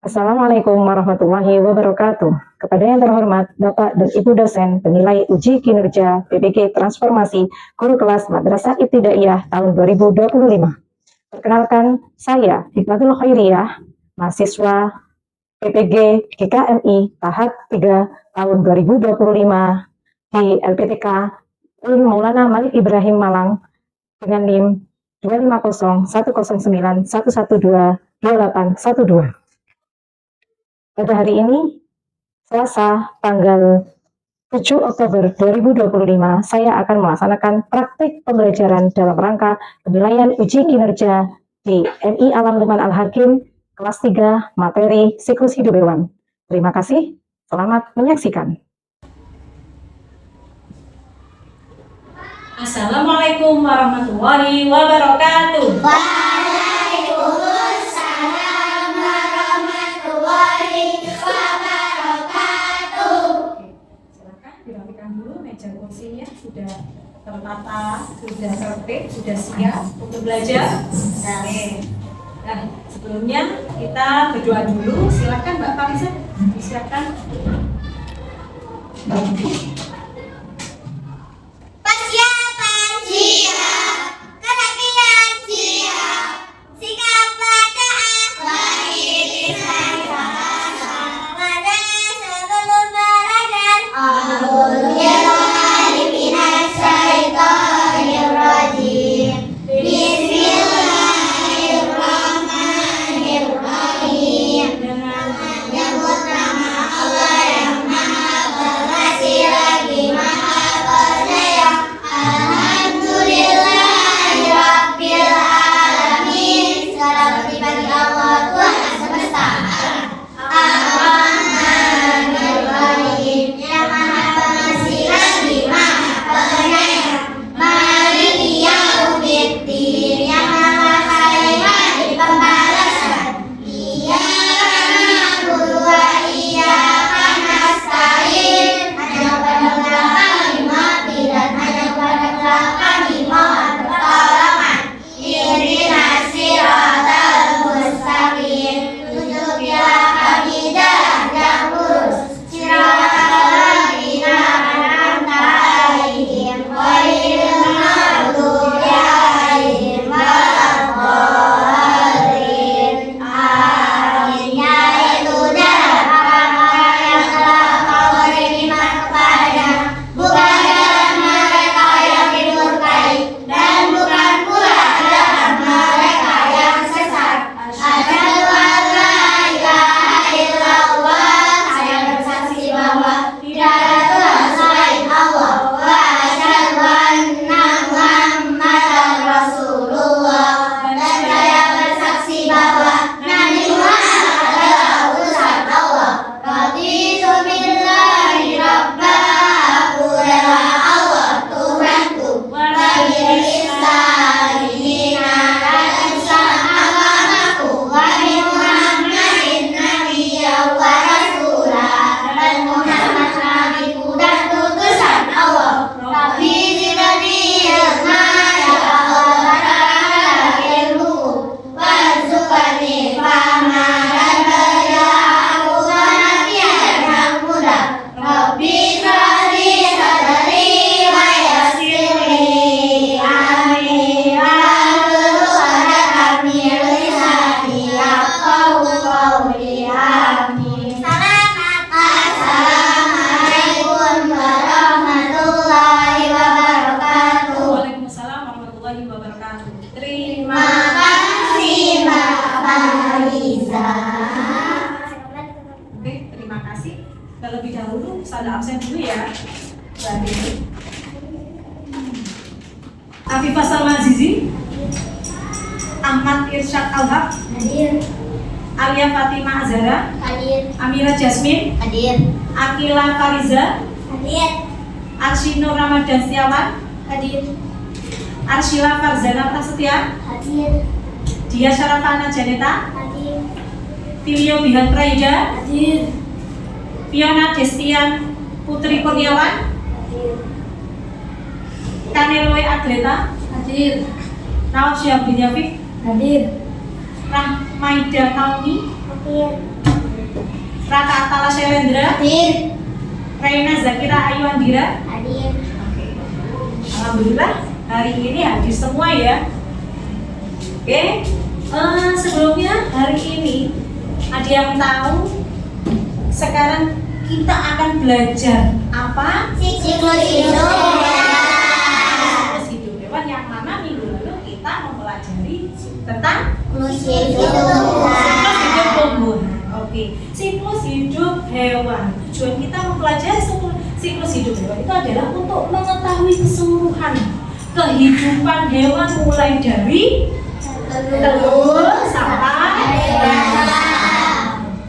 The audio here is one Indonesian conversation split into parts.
Assalamualaikum warahmatullahi wabarakatuh. Kepada yang terhormat Bapak dan Ibu dosen penilai uji kinerja PPG Transformasi Guru Kelas Madrasah Ibtidaiyah tahun 2025. Perkenalkan, saya Hikmatul Khairiyah, mahasiswa PPG GKMI tahap 3 tahun 2025 di LPTK Ulun Maulana Malik Ibrahim Malang dengan NIM 2501191122812. Pada hari ini, Selasa, tanggal 7 Oktober 2025, saya akan melaksanakan praktik pembelajaran dalam rangka penilaian uji kinerja di MI Alam Luqman Al-Hakim, kelas 3, materi siklus hidup hewan. Terima kasih, selamat menyaksikan. Assalamualaikum warahmatullahi wabarakatuh. Meja kursinya sudah tertata, sudah tertib, sudah siap untuk belajar. Nah, sebelumnya kita berdoa dulu. Silakan Mbak Fariza, silakan. Persiapan siap, kerapian siap, sikap bacaan baik lisan bahasa, pada sebelum belajar. Terlebih dahulu, saya absen dulu ya. Afifah Salma Azizi, Ahmad Irsyad Alhaq, Hadir. Alia Fatimah Azhara, Hadir. Amira Jasmine, Hadir. Akila Fariza, Hadir. Arsy Nur Ramadan Setiawan, Hadir. Arsyila Farzana Prasetya, Hadir. Dia Syarafana Janeta, Hadir. Filio Bihan Praida, Hadir. Fiona Destian Putri Kurniawan, Hadir. Kaneloe Adleta, Hadir. Naosya bin Yafik, Hadir. Rahmaida Naomi, Hadir. Raka Atala Shelendra, Hadir. Raina Zakira Ayu Andira. Hadir. Oke. Alhamdulillah hari ini hadir semua ya. Oke. Sebelumnya hari ini ada yang tahu sekarang kita akan belajar apa? Siklus hidup. Siklus hidup hewan yang mana minggu lalu kita mempelajari tentang Siklus hidup. siklus hidup tumbuhan. Oke, siklus hidup hewan. Tujuan kita mempelajari siklus hidup hewan itu adalah untuk mengetahui keseluruhan kehidupan hewan mulai dari telur sampai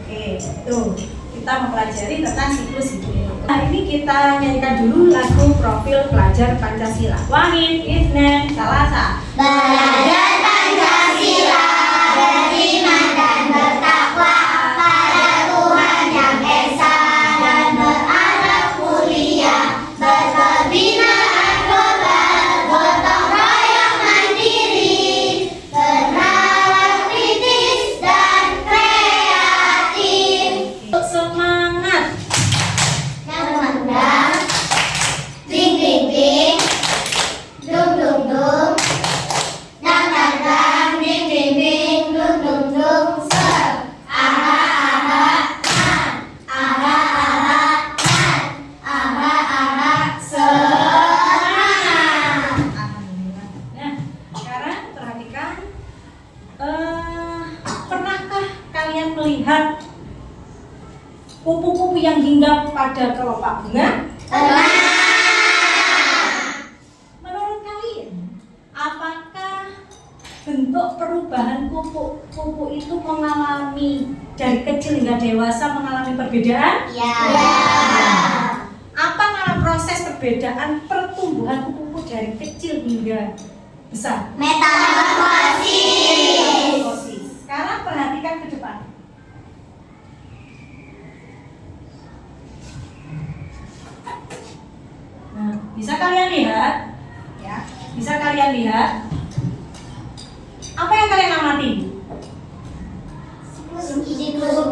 oke, tuh kita mempelajari tentang siklus hidup hewan. Hari ini kita nyanyikan dulu lagu profil pelajar Pancasila. Wahid, Isnen, Salasa. Belajar Pancasila, beriman dan bertakwa pada Tuhan Yang Esa dan beradab mulia, berkebinaan global, gotong royong mandiri, bernalar kritis dan kreatif. Semangat. Yang ding ding ding, dung dung dung, dang dang dang, ding ding ding, dung dung dung, ser, aha aha, nan, aha aha, nan, aha aha, semangat. Alhamdulillah. Nah, sekarang perhatikan, pernahkah kalian melihat kupu-kupu yang hinggap pada kelopak bunga? Menurut kalian, apakah bentuk perubahan kupu-kupu itu mengalami dari kecil hingga dewasa mengalami perbedaan? Ya. Apa nama proses perbedaan pertumbuhan kupu-kupu dari kecil hingga besar? Metamorfosis. Sekarang perhatikan ke depan. Nah, bisa kalian lihat, ya, bisa kalian lihat apa yang kalian amati?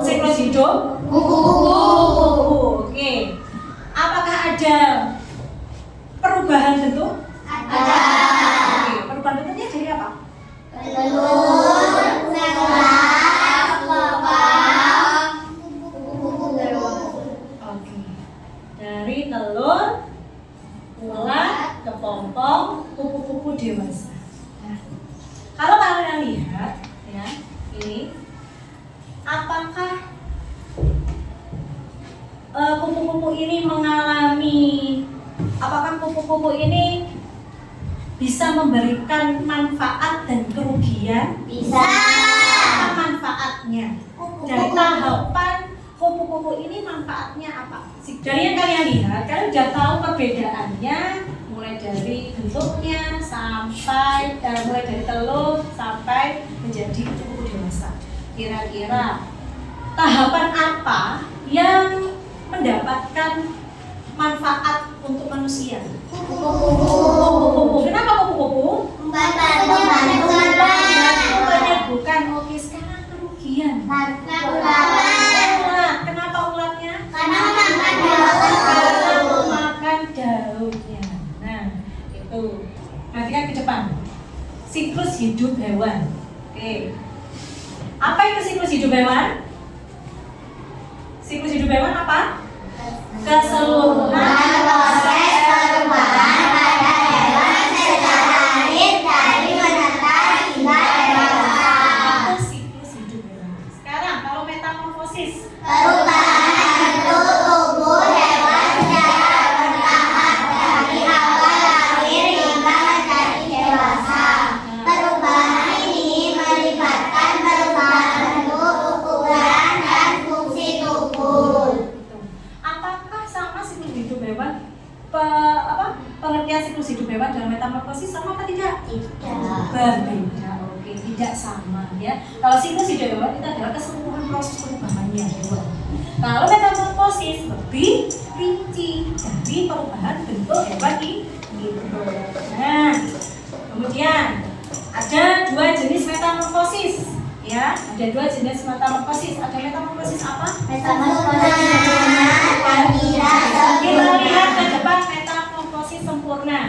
Siklus hidup. Kupu-kupu. Oke. Apakah ada perubahan bentuk? Ada. Oke, perubahan bentuknya jadi apa? Telur, sekelas, lobak, kupu-kupu. Oke. Dari telur, ulat, kepompong, kupu-kupu dewasa. Nah, kalau kalian lihat, ya, ini, apakah kupu-kupu ini apakah kupu-kupu ini bisa memberikan manfaat dan kerugian? Bisa. Apa manfaatnya? Dari tahapan kupu-kupu ini manfaatnya apa? Dari yang kalian lihat, kalian sudah tahu perbedaannya mulai dari bentuknya sampai mulai dari telur sampai menjadi kupu dewasa. Kira-kira tahapan apa yang mendapatkan manfaat untuk manusia? Kupu-kupu. Kenapa kupu-kupu? Bukan. Oke, sekarang kerugian. Ulat. Kenapa ulatnya? Karena memakan daunnya. Nah, itu. Perhatikan ke depan. Siklus hidup hewan. Oke. Apa itu siklus hidup hewan? Siklus hidup hewan apa? Keseluruhan proses perubahan pada hewan secara lahir dari menetas hingga dewasa. itu siklus hidup hewan. Sekarang kalau metamorfosis. Perubahan bentuk tubuh hewan secara bertahap dari awal lahir hingga menjadi dewasa. Perubahan ini melibatkan perubahan bentuk, ukuran, dan fungsi tubuh. Apakah sama siklus hidup hewan? Pengertian siklus hidup hewan dalam metamorfosis sama atau tidak? Tidak. Berbeda. Oke, tidak sama ya. Kalau siklus hidup hewan itu adalah keseluruhan proses perubahannya hewan. Kalau metamorfosis lebih rinci dari perubahan bentuk hewan ini. Nah, kemudian ada dua jenis metamorfosis ya. ada dua jenis metamorfosis. Ada metamorfosis apa? Metamorfosis sempurna dan tidak Kita sempurna. lihat ke depan metamorfosis sempurna.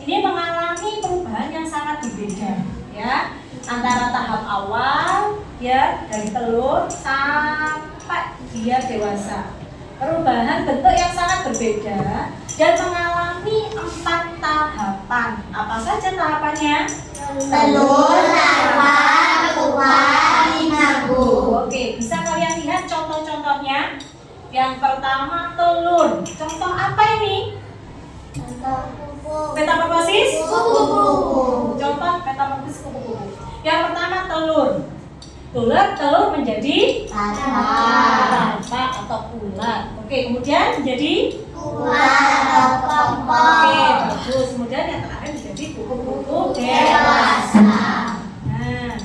Ini mengalami perubahan yang sangat berbeda, ya, antara tahap awal, ya, dari telur sampai dia dewasa. Perubahan bentuk yang sangat berbeda dan mengalami 4 tahapan. Apa saja tahapannya? Telur, larva, pupa, imago. Oke, bisa kalian lihat contoh-contohnya. Yang pertama telur. Contoh apa ini? Metamorfosis Kupu-kupu. Contoh metamorfosis kupu-kupu. Yang pertama telur. Telur menjadi larva atau ulat. Oke, kemudian menjadi Ular atau oke, kompor. bagus. Kemudian yang terakhir menjadi kupu-kupu Dewasa. Nah,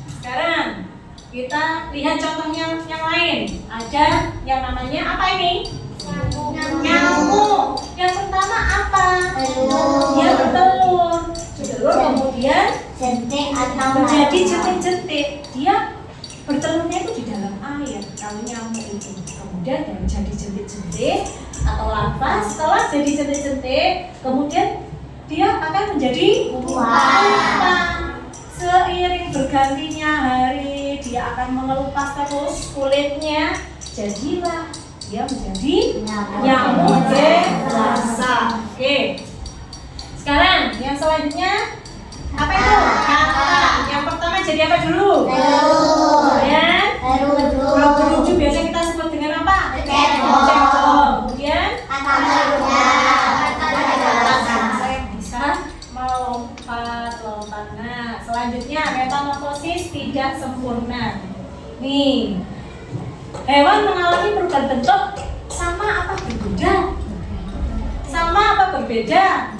sekarang kita lihat contohnya yang lain. Ada yang namanya apa ini? Nyamuk. Yang pertama apa? Telur. Dia bertelur. Bertelur kemudian Jentik atau menjadi larva. jentik-jentik. Dia bertelurnya itu di dalam air. Kalau nyamuk itu kemudian jadi jentik-jentik atau larva. Setelah jadi jentik-jentik, kemudian dia akan menjadi Pupa. pupa. Seiring bergantinya hari, dia akan mengelupas terus kulitnya. Jadilah dia menjadi nyamuk dewasa. Oke. Sekarang yang selanjutnya apa itu? Kata. Yang pertama jadi apa dulu? Telur. Kemudian kalau Telur. beruju biasa kita sebut dengan apa? Cebong. Cebong. Kemudian Kata kerja. saya bisa melompat. Nah, selanjutnya metamorfosis tidak sempurna. Nih, hewan mengalami perubahan bentuk sama apa berbeda? Sama apa berbeda?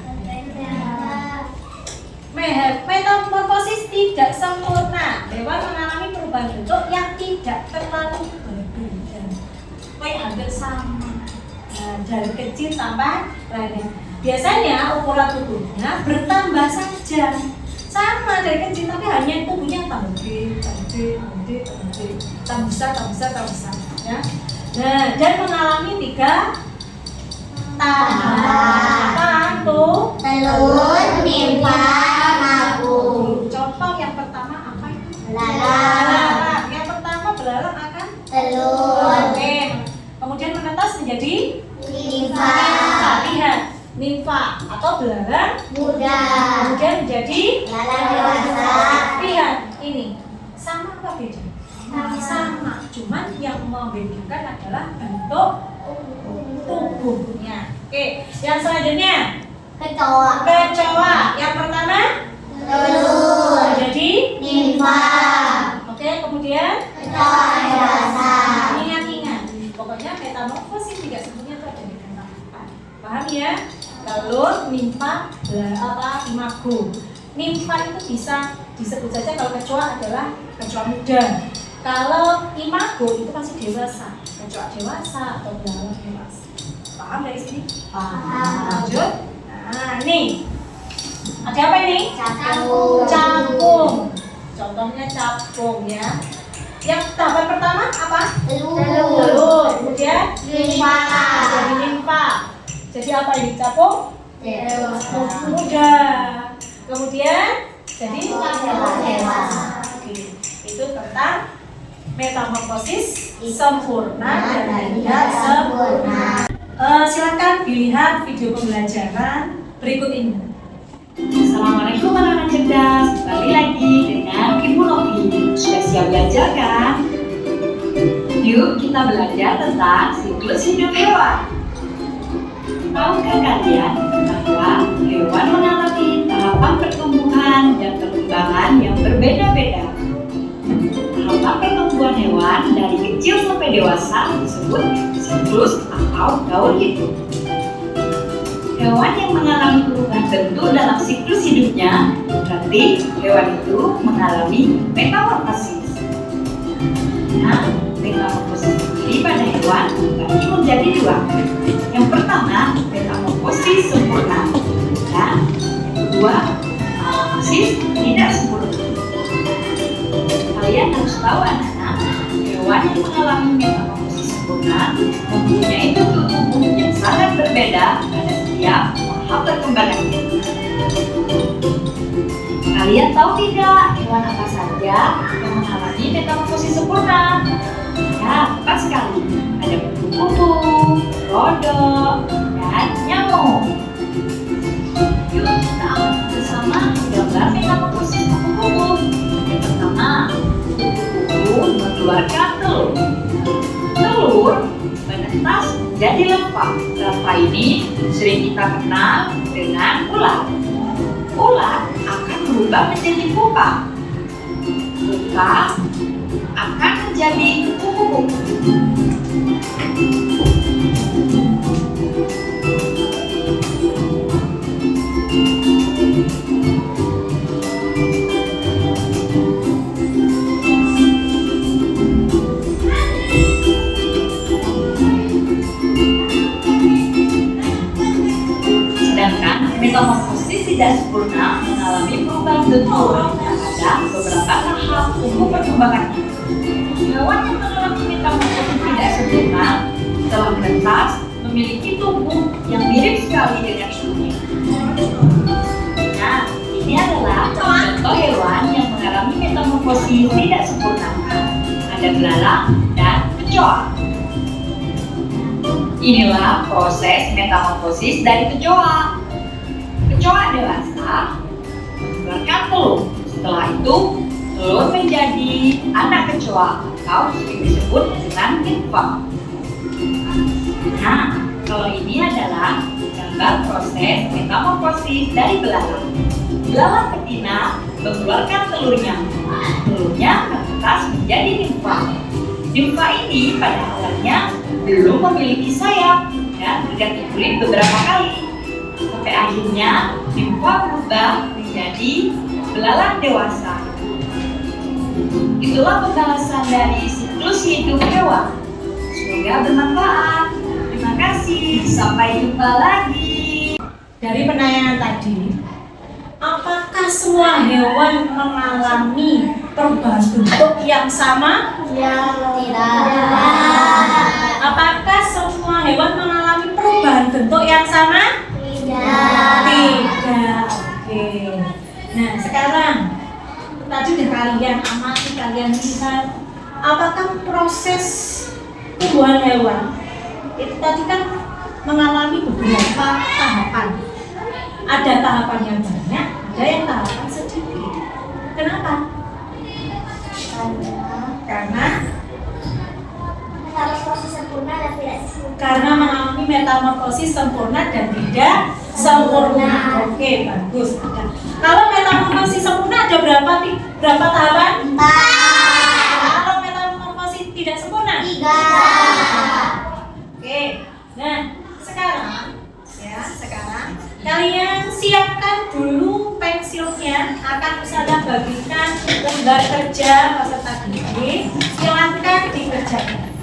Metamorfosis tidak sempurna. Hewan mengalami perubahan bentuk yang tidak terlalu berbeda. Kayak hampir sama. Nah, dari kecil sampai lainnya. Biasanya ukuran tubuhnya bertambah saja. Sama dari kecil tapi hanya tubuhnya tambah gede, tambah besar, ya. Nah, dan mengalami 3 tahapan. Apa tuh? Telur, nimfa, imago. Contoh yang pertama apa itu? Belalang. Yang pertama belalang akan Telur. oke. Kemudian menetas menjadi Nimfa. lihat nimfa atau belalang. Muda. Kemudian menjadi Belalang dewasa. lihat ini sama apa beda? Sama. Sama. Cuman yang membedakan adalah bentuk tubuhnya. Oke. Yang selanjutnya Kecoa. kecoa. Yang pertama Telur. jadi Nimfa. oke. Kemudian Kecoa dewasa. ingat-ingat, pokoknya metamorfosis tidak semuanya itu ada di tahapan. Paham ya? Telur, nimfa, imago. Nimfa itu bisa disebut saja kalau kecoa adalah kecoa muda. Kalau imago itu masih dewasa, kecoa dewasa atau belalang dewasa. Paham dari sini? Paham. Lanjut. Nah, nih. Ada apa ini? Capung. Capung. Contohnya capung ya. Yang tahapan pertama apa? Telur. Telur. Kemudian Nimfa. jadi nimfa. Jadi apa ini capung? Dewasa. Muda. Kemudian jadi Dewasa. Oke. Itu tentang metamorfosis sempurna dan tidak sempurna. Silakan dilihat video pembelajaran berikut ini. Assalamualaikum anak-anak cerdas. Kembali lagi dengan Ibu Novi. Sudah siap belajar kan? Yuk kita belajar tentang siklus hidup hewan. Tahukah kalian bahwa hewan mengalami tahapan pertumbuhan dan perkembangan yang berbeda-beda? Tahapan pertumbuhan hewan dari kecil sampai dewasa disebut siklus atau gaul hidup. Hewan yang mengalami perubahan bentuk dalam siklus hidupnya berarti hewan itu mengalami metamorfosis. Nah, metamorfosis sendiri pada hewan terbagi menjadi 2. Yang pertama, metamorfosis sempurna, dan yang kedua, metamorfosis tidak sempurna. Kalian Kalian harus tahu anak-anak, hewan yang mengalami metamorfosis sempurna mempunyai bentuk tubuh yang sangat berbeda pada setiap tahap perkembangannya. Kalian tahu tidak hewan apa saja yang mengalami metamorfosis sempurna? Ya, tepat sekali. Ada kupu-kupu, kodok, dan nyamuk. Yuk kita amati bersama gambar metamorfosis kupu-kupu. Yang pertama, kupu-kupu mengeluarkan telur. Telur menetas menjadi larva. Larva ini sering kita kenal dengan ulat. Ulat akan berubah menjadi pupa. Pupa akan menjadi kupu-kupu. Sedangkan metamorfosis tidak sempurna mengalami perubahan bentuk. Ada beberapa tahap tumbuh perkembangannya. Hewan yang mengalami metamorfosis tidak sempurna telah menetas memiliki tubuh yang mirip sekali dengan ibunya. Nah, ini adalah contoh hewan yang mengalami metamorfosis tidak sempurna. Ada belalang dan kecoa. Inilah proses metamorfosis dari kecoa. Kecoa dewasa mengeluarkan telur. Setelah itu, telur menjadi anak kecoa atau sering disebut dengan nimfa. Nah, kalau ini adalah gambar proses metamorfosis dari belalang. Belalang betina mengeluarkan telurnya. Telurnya menetas menjadi nimfa. Nimfa ini pada awalnya belum memiliki sayap dan berganti kulit beberapa kali. Sampai akhirnya nimfa berubah menjadi belalang dewasa. Itulah pembahasan dari siklus hidup hewan. Semoga bermanfaat. Terima kasih. Sampai jumpa lagi. Dari penayangan tadi, apakah semua hewan mengalami perubahan bentuk yang sama? Tidak. Apakah semua hewan mengalami perubahan bentuk yang sama? Tidak. Tidak. Oke. Nah, sekarang tadi udah kalian amati, kalian lihat apakah proses tumbuhan hewan itu tadi kan mengalami beberapa tahapan. Ada tahapan yang banyak, ada yang tahapan sedikit. Kenapa? Karena Metamorfosis sempurna dan tidak sempurna. karena mengalami metamorfosis sempurna dan tidak sempurna. Oke, bagus. Ada. Kalau metamorfosis sempurna ada berapa tahapan? 4. Kalau metamorfosis tidak sempurna? 3. Oke. Nah, sekarang kalian siapkan dulu pensilnya. Akan saya bagikan lembar kerja peserta didik. Silakan dikerjakan.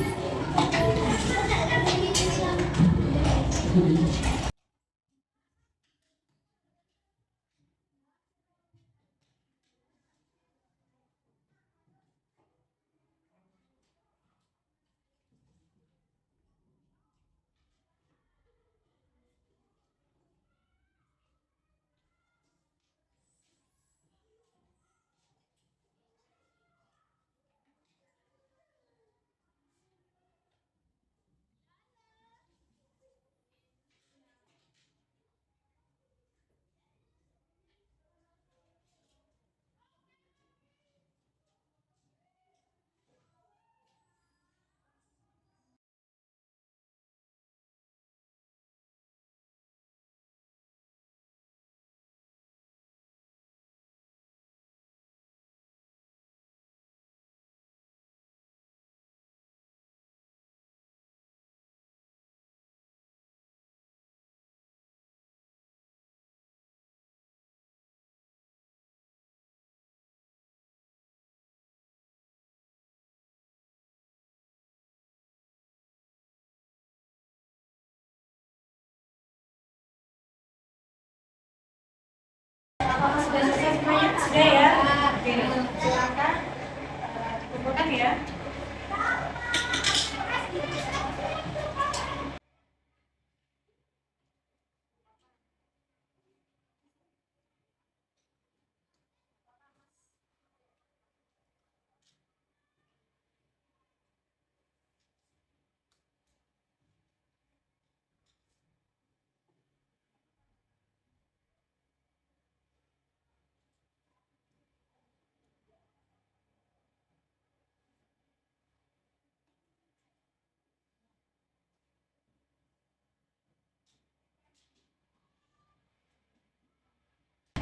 Makan ya.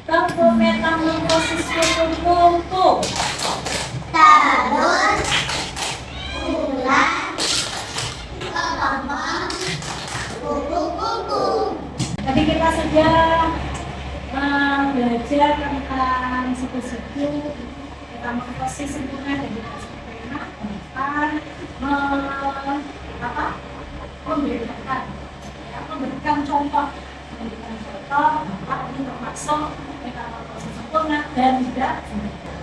Tepung metamorfosis kupu-kupu. Terus ular kelompok kupu-kupu. Tadi kita sudah belajar tentang suku-suku metamorfosis sempurna dan juga sempurna memberikan contoh ini termasuk metamorfosis sempurna dan tidak sempurna.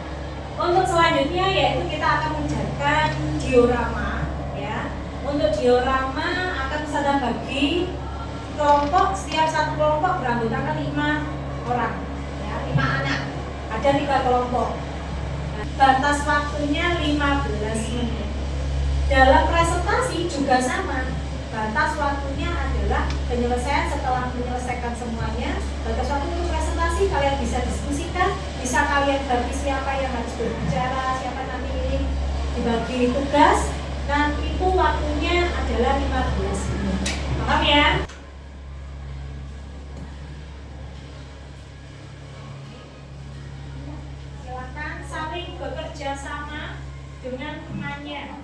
Untuk selanjutnya yaitu kita akan mengerjakan diorama ya. Untuk diorama akan saya bagi kelompok, setiap satu kelompok beranggotakan 5 orang ya, 5 anak. Ada 3 kelompok. Nah, batas waktunya 15 menit. Dalam presentasi juga sama. Batas waktunya adalah penyelesaian setelah menyelesaikan semuanya. Batas waktu untuk presentasi kalian bisa diskusikan, bisa kalian bagi siapa yang harus berbicara, siapa nanti ini dibagi tugas. Dan itu waktunya adalah 15 menit. Paham ya? Silakan saling bekerja sama dengan temannya.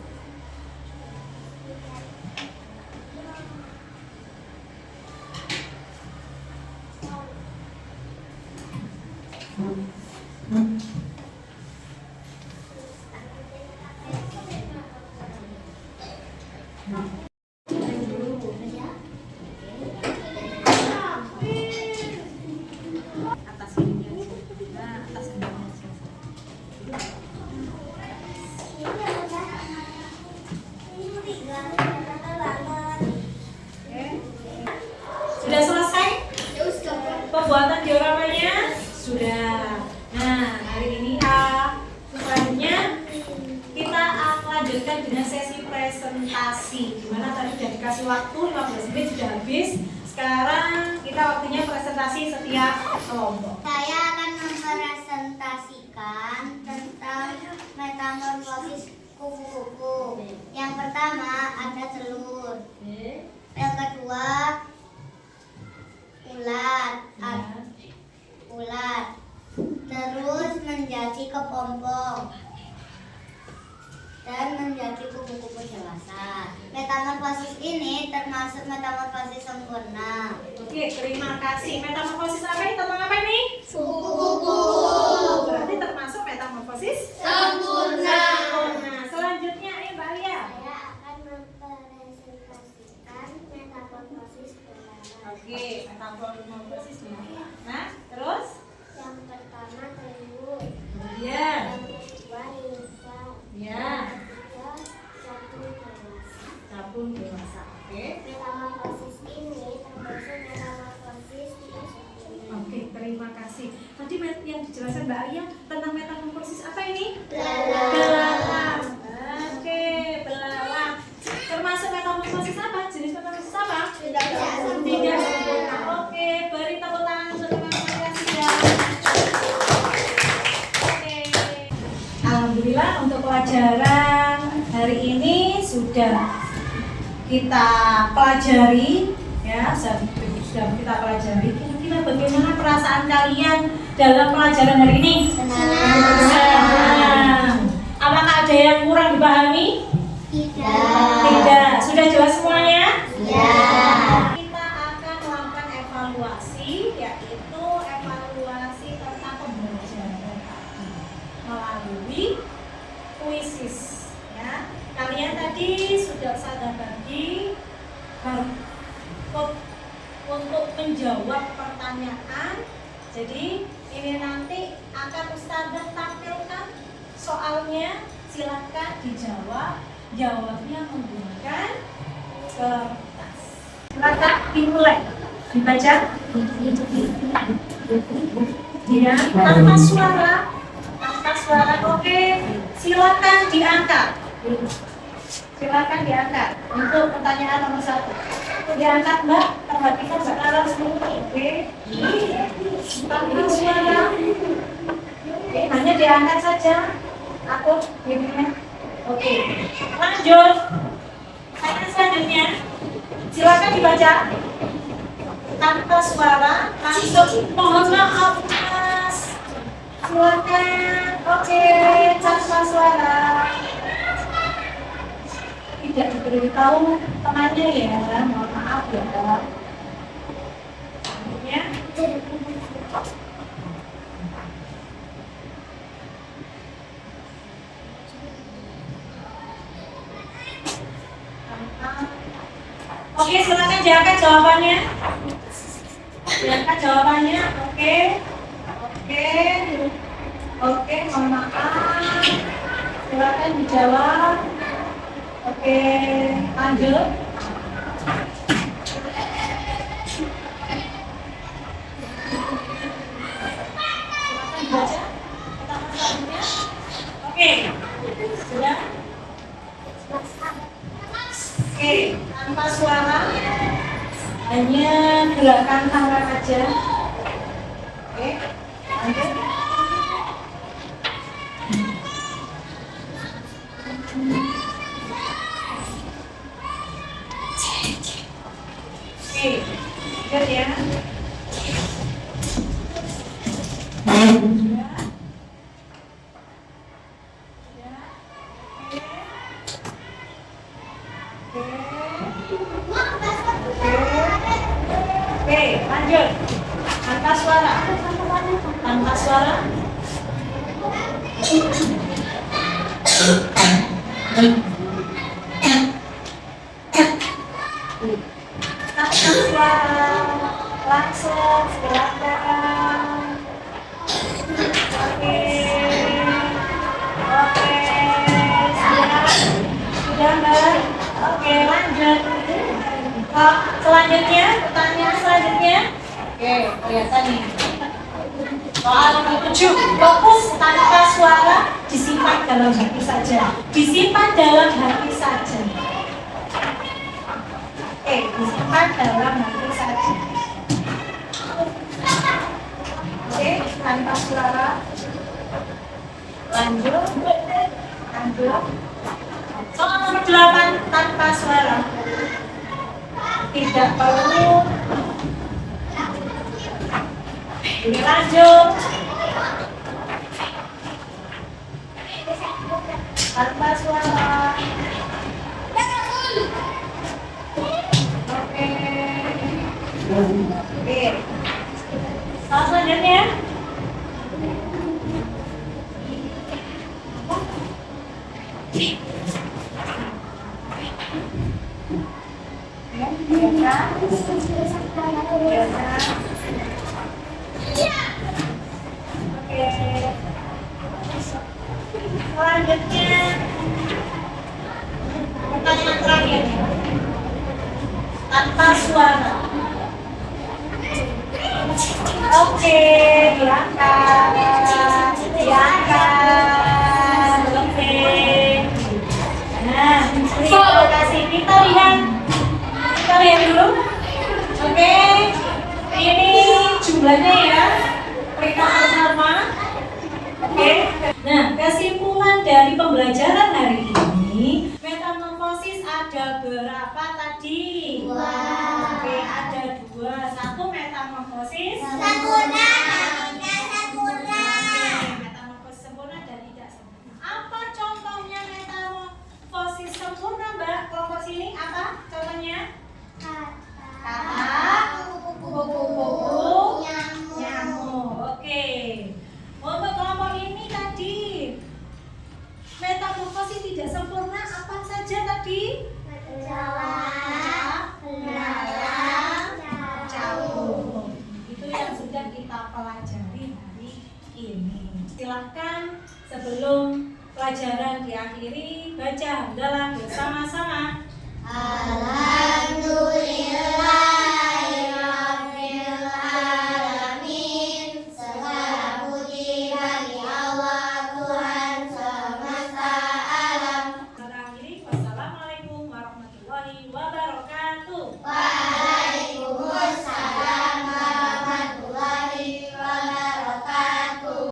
Sudah selesai pembuatan dioramanya? Sudah. Nah, hari ini selanjutnya kita akan lanjutkan dengan sesi presentasi. Dimana tadi sudah dikasih waktu 15 menit sudah habis. Sekarang kita waktunya presentasi setiap kelompok. Saya akan mempresentasikan tentang metamorfosis kupu-kupu. Yang pertama ada telur. Yang kedua ulat. Terus menjadi kepompong dan menjadi kupu-kupu dewasa. Metamorfosis ini termasuk metamorfosis sempurna. Oke, terima kasih. Metamorfosis apa ini? Tentang apa ini? Kupu-kupu Berarti termasuk metamorfosis sempurna. Nah, selanjutnya Mbak Alia. Saya akan mempresentasikan metamorfosis belalang. Oke, metamorfosis belalang. Nah, terus Yang pertama telur, kemudian yang kedua ninfa, ya, ketiga capung dewasa. capung dewasa. Oke. Metamorfosis ini termasuk metamorfosis tidak sempurna. Oke, terima kasih. Tadi yang dijelaskan Mbak Alia tentang metamorfosis apa ini? Belalang. Belalang. Oke, belalang. Termasuk metamorfosis apa? Jenis metamorfosis apa? Tidak sempurna. Tidak sempurna. Oke, beri tepuk tangan untuk metamorfosis ya. Oke. Alhamdulillah untuk pelajaran hari ini sudah kita pelajari ya, sudah kita pelajari. Kira-kira bagaimana perasaan kalian dalam pelajaran hari ini? Senang. Apakah ada yang kurang dipahami? Tidak. Sudah jelas semuanya? Ya. Kita akan melakukan evaluasi, yaitu evaluasi tentang pembelajaran melalui kuisis. Ya, kalian tadi sudah saya bagi untuk menjawab pertanyaan. Jadi ini nanti akan Ustazah tampilkan soalnya. Silakan dijawab, jawabnya menggunakan kertas. Silakan dimulai. Dibaca. Ya, tanpa suara. Tanpa suara. Oke. Silakan diangkat. Silakan diangkat untuk pertanyaan nomor 1. Diangkat Mbak, perhatikan Mbak Nara dulu. Oke. Tanpa suara. Oke, hanya diangkat saja. Aku gini. Oke. Lanjut. Pertanyaan selanjutnya. Silakan dibaca. Tanpa suara. Langsung. Mohon maaf Mas. Silakan. Oke, tanpa suara. Tidak diberitahu temannya ya, mohon maaf ya. Ya. Oke, silakan diangkat jawabannya. Diangkat jawabannya. Oke. Oke, mohon maaf. Silakan dijawab. Oke, lanjut. Silakan dibaca pertama selanjutnya. Oke, sudah. Oke, tanpa suara, hanya gerakan tangan aja. Oke, lanjut. Oke, lihat ya. Oke, lanjut. Tanpa suara. Tanpa suara. Tanpa suara. Langsung silakan. Oke. Sudah Mbak. Oke, lanjut. Selanjutnya, pertanyaan selanjutnya. Oke, kelihatan nih. Soal nomor 7. Fokus tanpa suara, disimpan dalam hati saja. Disimpan dalam hati saja. Oke, disimpan dalam hati saja. Oke, tanpa suara. Lanjut. Soal nomor 8, tanpa suara. Tidak perlu. Ini lanjut. Tanpa suara. Oke. Soal selanjutnya. Selanjutnya pertanyaan terakhir tanpa suara. Oke, diangkat. Oke. Nah, terima kasih. Kita lihat dulu. Oke, ini jumlahnya ya, peringkat pertama. Oke. Nah, kesimpulan dari pembelajaran hari ini, metamorfosis ada berapa tadi? 2. Oke, ada 2. 1 metamorfosis. Sempurna. Metamorfosis sempurna dan tidak sempurna. Apa contohnya metamorfosis sempurna, Mbak? Kelompok sini apa contohnya? Kata, kupu-kupu, nyamuk. Oke. Untuk kelompok ini tadi metamorfosis tidak sempurna apa saja tadi? Campur. Itu yang sudah kita pelajari hari ini. Silahkan sebelum pelajaran diakhiri, baca hamdalah bersama-sama. Alhamdulillah.